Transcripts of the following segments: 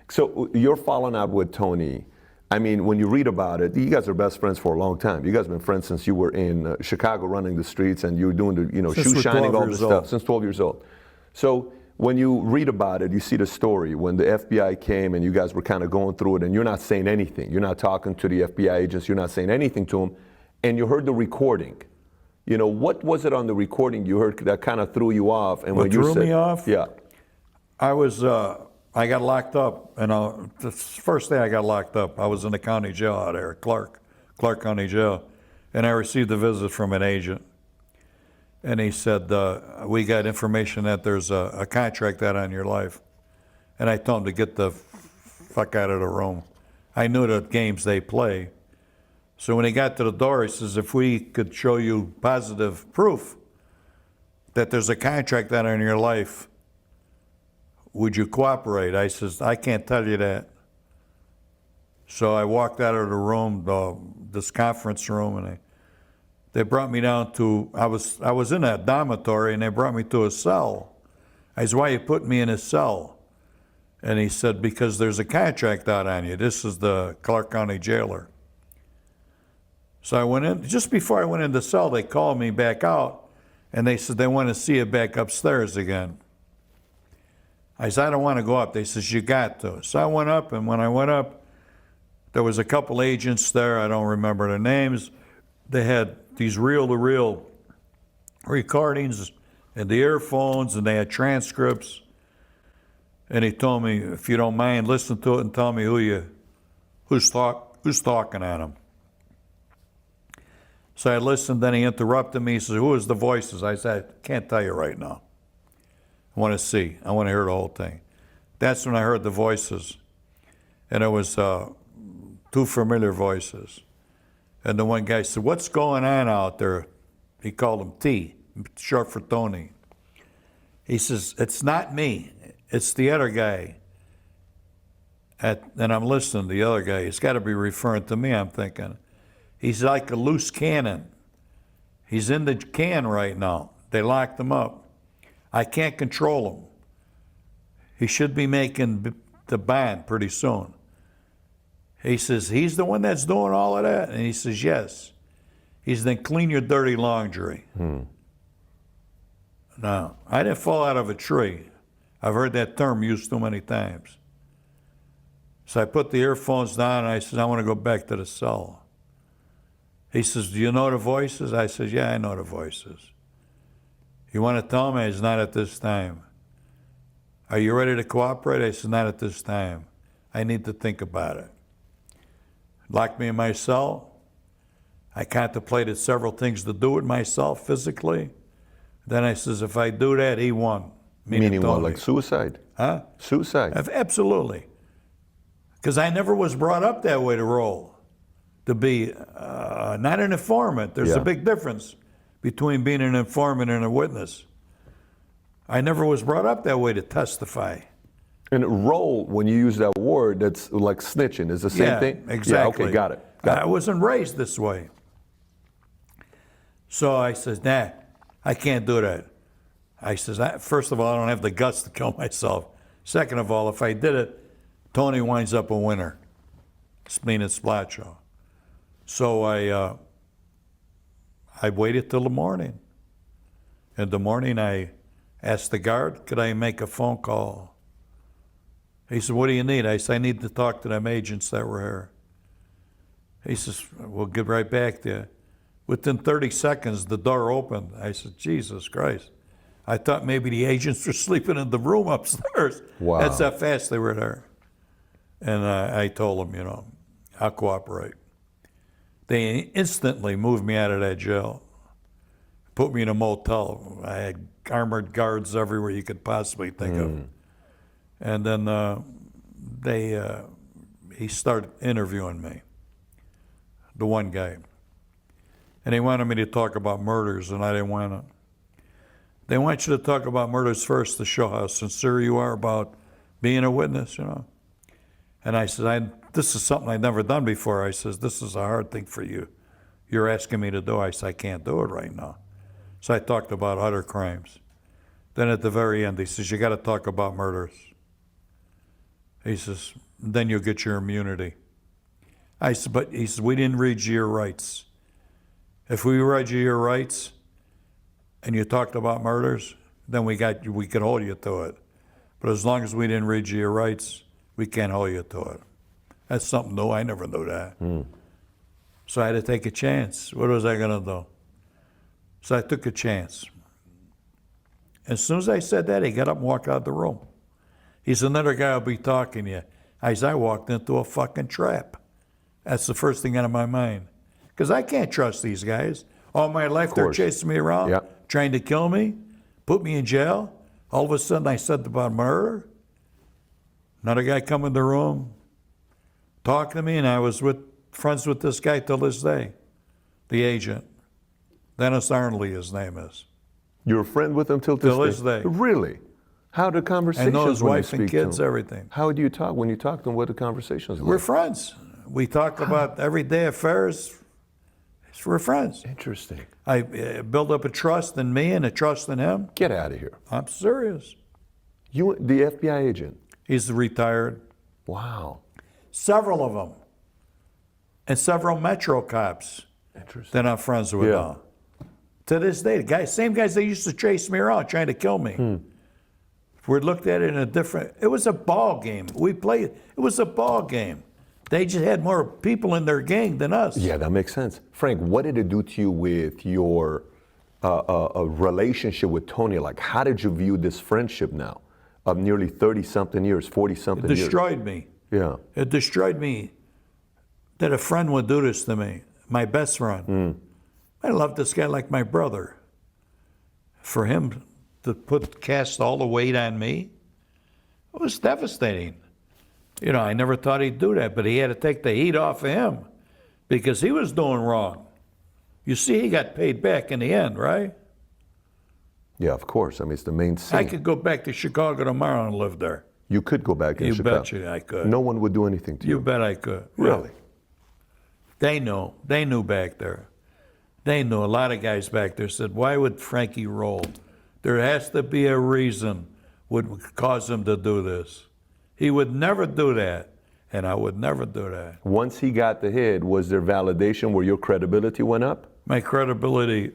So you're falling out with Tony. I mean, when you read about it, you guys are best friends for a long time. You guys have been friends since you were in Chicago running the streets and you were doing the, shoe shining, all this stuff, since 12 years old. So when you read about it, you see the story when the FBI came and you guys were kind of going through it and you're not saying anything. You're not talking to the FBI agents. You're not saying anything to them. And you heard the recording. What was it on the recording you heard that kind of threw you off? And what threw me off? Yeah. I got locked up, and the first day I got locked up, I was in the county jail out there, Clark County Jail, and I received a visit from an agent, and he said, we got information that there's a contract out on your life, and I told him to get the fuck out of the room. I knew the games they play, so when he got to the door, he says, if we could show you positive proof that there's a contract out on your life, would you cooperate? I says, I can't tell you that. So I walked out of the room, this conference room, and they brought me down to, I was in a dormitory, and they brought me to a cell. I said, why you put me in a cell? And he said, because there's a contract out on you. This is the Clark County jailer. So I went in, just before I went in the cell, they called me back out, and they said they want to see you back upstairs again. I said, I don't want to go up. They says, you got to. So I went up, and when I went up, there was a couple agents there. I don't remember their names. They had these reel-to-reel recordings and the earphones, and they had transcripts. And he told me, if you don't mind, listen to it and tell me who's talking at him. So I listened, then he interrupted me. He said, who is the voices? I said, I can't tell you right now. I want to see. I want to hear the whole thing. That's when I heard the voices. And it was two familiar voices. And the one guy said, what's going on out there? He called him T, short for Tony. He says, it's not me. It's the other guy. And I'm listening to the other guy. He's got to be referring to me, I'm thinking. He's like a loose cannon. He's in the can right now. They locked him up. I can't control him. He should be making the bond pretty soon. He says, he's the one that's doing all of that? And he says, yes. He says, then clean your dirty laundry. Now, I didn't fall out of a tree. I've heard that term used too many times. So I put the earphones down and I said, I want to go back to the cell. He says, do you know the voices? I said, yeah, I know the voices. You want to tell me? It's not at this time. Are you ready to cooperate? I said, not at this time. I need to think about it. Locked me in my cell. I contemplated several things to do with myself physically. Then I says, if I do that, he won. Meaning what, like suicide? Huh? Suicide? Absolutely. Because I never was brought up that way to roll. To be not an informant. There's a big difference between being an informant and a witness. I never was brought up that way to testify. And roll, when you use that word, that's like snitching. Is the same thing? Exactly. Yeah, okay, got it. I wasn't raised this way. So I says, nah, I can't do that. I says, first of all, I don't have the guts to kill myself. Second of all, if I did it, Tony winds up a winner. Tony Spilotro. So I waited till the morning. In the morning, I asked the guard, could I make a phone call? He said, what do you need? I said, I need to talk to them agents that were here. He says, we'll get right back to you. Within 30 seconds, the door opened. I said, Jesus Christ. I thought maybe the agents were sleeping in the room upstairs. Wow. That's how fast they were there. And I told them, I'll cooperate. They instantly moved me out of that jail, put me in a motel. I had armored guards everywhere you could possibly think of. And then he started interviewing me, the one guy. And he wanted me to talk about murders, and I didn't want to. They want you to talk about murders first to show how sincere you are about being a witness, And I said, this is something I've never done before. I says, this is a hard thing for you. You're asking me to do. I said, I can't do it right now. So I talked about other crimes. Then at the very end, he says, you got to talk about murders. He says, then you'll get your immunity. I said, but he says, we didn't read you your rights. If we read you your rights and you talked about murders, then we could hold you to it. But as long as we didn't read you your rights, we can't hold you to it. That's something new. I never knew that. So I had to take a chance. What was I going to do? So I took a chance. As soon as I said that, he got up and walked out of the room. He said, another guy will be talking to you. I walked into a fucking trap. That's the first thing out of my mind. Because I can't trust these guys. All my life they're chasing me around, trying to kill me, put me in jail. All of a sudden I said about murder. Another guy come in the room, talking to me, and I was friends with this guy till this day, the agent. Dennis Arnley, his name is. You're a friend with him till this day? Really? How the conversations? I know his wife and kids, to him? everything. How do you talk when you talk to him? What are the conversations like? We're friends. We talk about everyday affairs. We're friends. Interesting. I built up a trust in me and a trust in him. Get out of here. I'm serious. You, the FBI agent? He's retired. Wow. Several of them. And several Metro cops that I'm friends with now. To this day, same guys that used to chase me around trying to kill me. We looked at it in a different, it was a ball game. It was a ball game. They just had more people in their gang than us. Yeah, that makes sense. Frank, what did it do to you with your relationship with Tony? Like, how did you view this friendship now of nearly 30-something years, 40-something years? It destroyed me. Yeah. It destroyed me that a friend would do this to me, my best friend. I loved this guy like my brother. For him to cast all the weight on me, it was devastating. You know, I never thought he'd do that, but he had to take the heat off of him because he was doing wrong. You see, he got paid back in the end, right? Yeah, of course. I mean, it's the main scene. I could go back to Chicago tomorrow and live there. You could go back in Chicago. You bet you I could. No one would do anything to you. You bet I could. Really? They knew. They knew back there. They knew. A lot of guys back there said, why would Frankie roll? There has to be a reason would cause him to do this. He would never do that, and I would never do that. Once he got the hit, was there validation where your credibility went up? My credibility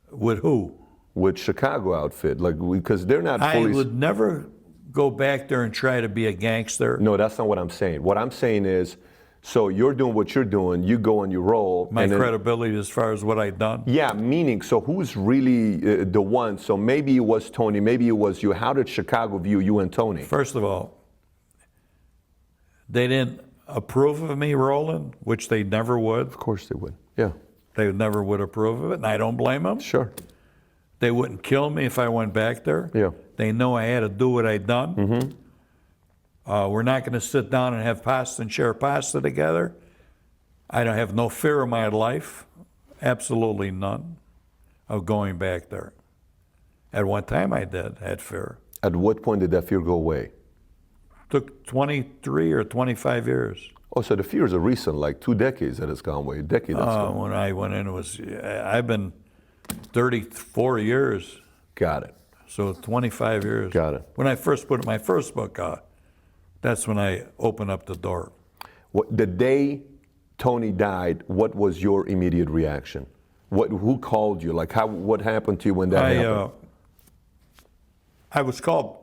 with who? With Chicago outfit, like, because they're not fully... I would never go back there and try to be a gangster. No, that's not what I'm saying. What I'm saying is, so you're doing what you're doing, you go and you roll. My credibility as far as what I've done? Yeah, meaning, so who's really the one? So maybe it was Tony, maybe it was you. How did Chicago view you and Tony? First of all, they didn't approve of me rolling, which they never would. Of course they would, yeah. They never would approve of it, and I don't blame them. Sure. They wouldn't kill me if I went back there. Yeah. They know I had to do what I'd done. Mm-hmm. We're not going to sit down and have pasta and share pasta together. I don't have no fear in my life, absolutely none, of going back there. At one time I had fear. At what point did that fear go away? Took 23 or 25 years. Oh, so the fear is a recent, like 2 decades that has gone away, a decade that's gone. When I went in, I've been 34 years. Got it. So 25 years. Got it. When I first put my first book out, that's when I opened up the door. The day Tony died, what was your immediate reaction? Who called you? Like, what happened to you when that happened? I was called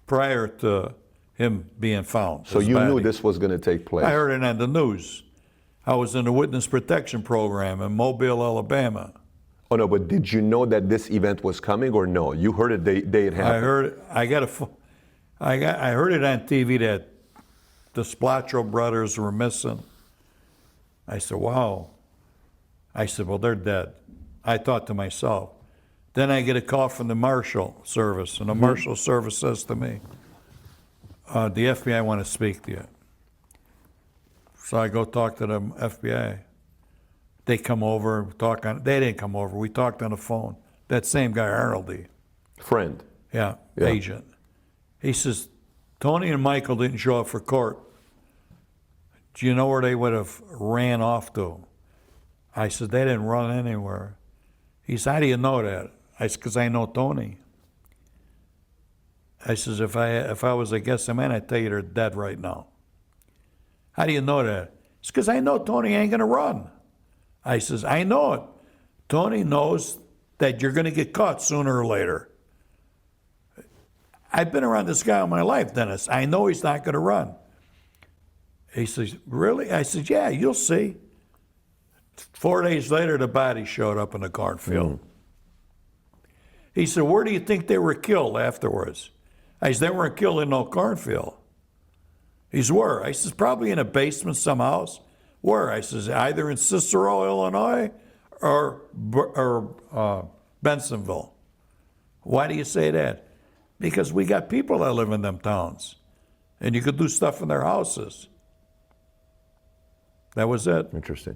prior to him being found. So you knew this was going to take place? I heard it on the news. I was in the witness protection program in Mobile, Alabama. Oh no, but did you know that this event was coming, or no? You heard it day it happened. I heard it. I heard it on TV that the Spilotro brothers were missing. I said, wow. I said, well, they're dead. I thought to myself. Then I get a call from the Marshal Service, and the Marshal Service says to me, the FBI want to speak to you. So I go talk to the FBI. They come over, they didn't come over, we talked on the phone. That same guy, Arnoldy. Friend. Yeah, agent. He says, Tony and Michael didn't show up for court. Do you know where they would have ran off to? I said, they didn't run anywhere. He said, how do you know that? I said, because I know Tony. I says, if I was a guessing man, I'd tell you they're dead right now. How do you know that? It's because I know Tony ain't going to run. I says, I know it. Tony knows that you're going to get caught sooner or later. I've been around this guy all my life, Dennis. I know he's not going to run. He says, really? I said, yeah, you'll see. 4 days later, the body showed up in the cornfield. He said, where do you think they were killed afterwards? I said, they weren't killed in no cornfield. He says, where? I says, probably in a basement some house. Where? I says, either in Cicero, Illinois, or Bensonville. Why do you say that? Because we got people that live in them towns, and you could do stuff in their houses. That was it. Interesting.